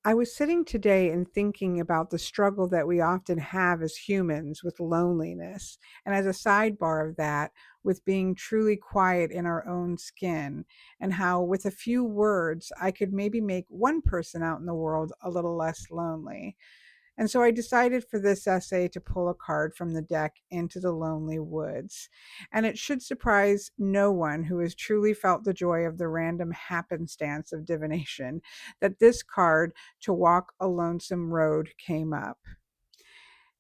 I was sitting today and thinking about the struggle that we often have as humans with loneliness. And as a sidebar of that, with being truly quiet in our own skin, and how with a few words, I could maybe make one person out in the world a little less lonely. And so I decided for this essay to pull a card from the deck Into the Lonely Woods. And it should surprise no one who has truly felt the joy of the random happenstance of divination that this card, To Walk a Lonesome Road, came up.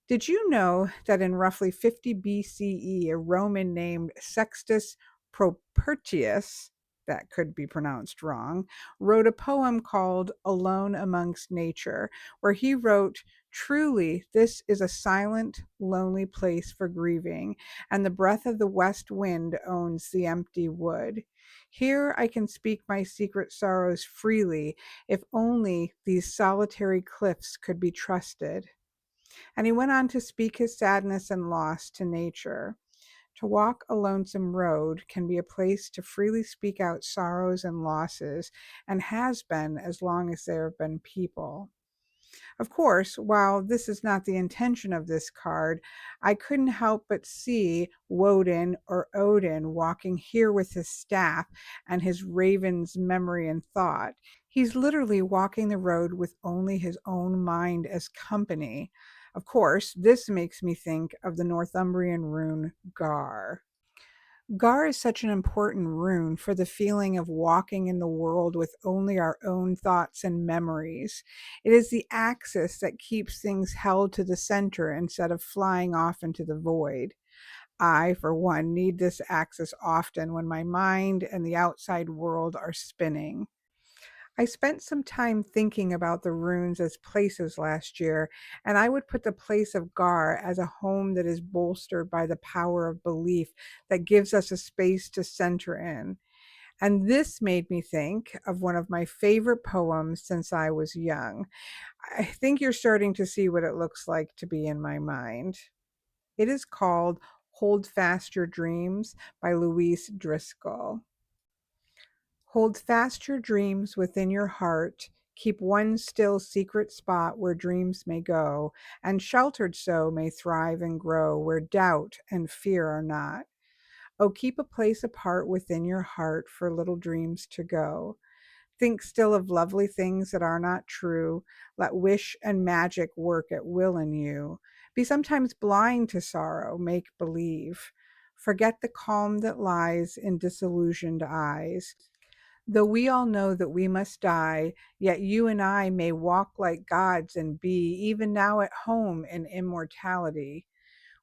Did you know that in roughly 50 BCE, a Roman named Sextus Propertius, that could be pronounced wrong, wrote a poem called Alone Amongst Nature, where he wrote, "Truly, this is a silent, lonely place for grieving, and the breath of the west wind owns the empty wood. Here I can speak my secret sorrows freely, if only these solitary cliffs could be trusted." And he went on to speak his sadness and loss to nature. To walk a lonesome road can be a place to freely speak out sorrows and losses, and has been as long as there have been people. Of course, while this is not the intention of this card, I couldn't help but see Woden or Odin walking here with his staff and his raven's memory and thought. He's literally walking the road with only his own mind as company. Of course, this makes me think of the Northumbrian rune Gar. Gar is such an important rune for the feeling of walking in the world with only our own thoughts and memories. It is the axis that keeps things held to the center instead of flying off into the void. I, for one, need this axis often when my mind and the outside world are spinning. I spent some time thinking about the runes as places last year, and I would put the place of Gar as a home that is bolstered by the power of belief that gives us a space to center in. And this made me think of one of my favorite poems since I was young. I think you're starting to see what it looks like to be in my mind. It is called Hold Fast Your Dreams by Louise Driscoll. Hold fast your dreams within your heart. Keep one still secret spot where dreams may go, and sheltered so may thrive and grow where doubt and fear are not. Oh, keep a place apart within your heart for little dreams to go. Think still of lovely things that are not true. Let wish and magic work at will in you. Be sometimes blind to sorrow, make believe. Forget the calm that lies in disillusioned eyes. Though we all know that we must die, yet you and I may walk like gods and be, even now at home in immortality.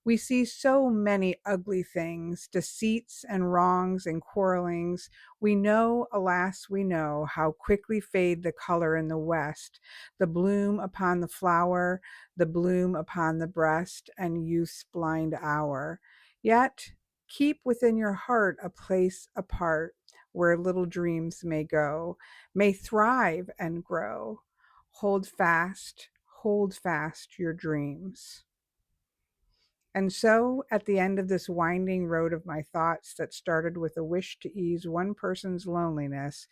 We see so many ugly things, deceits and wrongs and quarrelings. We know, alas, we know, how quickly fade the color in the West, the bloom upon the flower, the bloom upon the breast, and youth's blind hour. Yet keep within your heart a place apart where little dreams may go, may thrive and grow. Hold fast your dreams. And so, at the end of this winding road of my thoughts that started with a wish to ease one person's loneliness,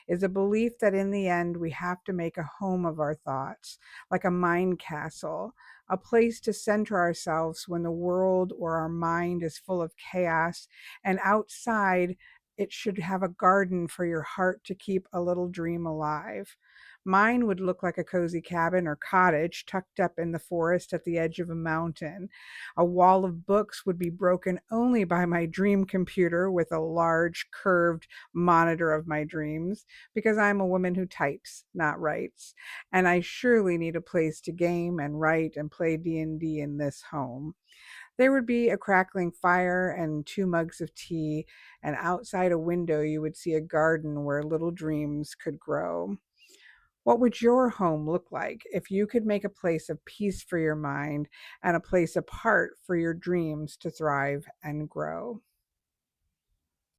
is a belief that in the end we have to make a home of our thoughts, like a mind castle, a place to center ourselves when the world or our mind is full of chaos, and outside it should have a garden for your heart to keep a little dream alive. Mine would look like a cozy cabin or cottage tucked up in the forest at the edge of a mountain. A wall of books would be broken only by my dream computer with a large curved monitor of my dreams, because I'm a woman who types, not writes, and I surely need a place to game and write and play D&D in this home. There would be a crackling fire and two mugs of tea, and outside a window you would see a garden where little dreams could grow. What would your home look like if you could make a place of peace for your mind and a place apart for your dreams to thrive and grow?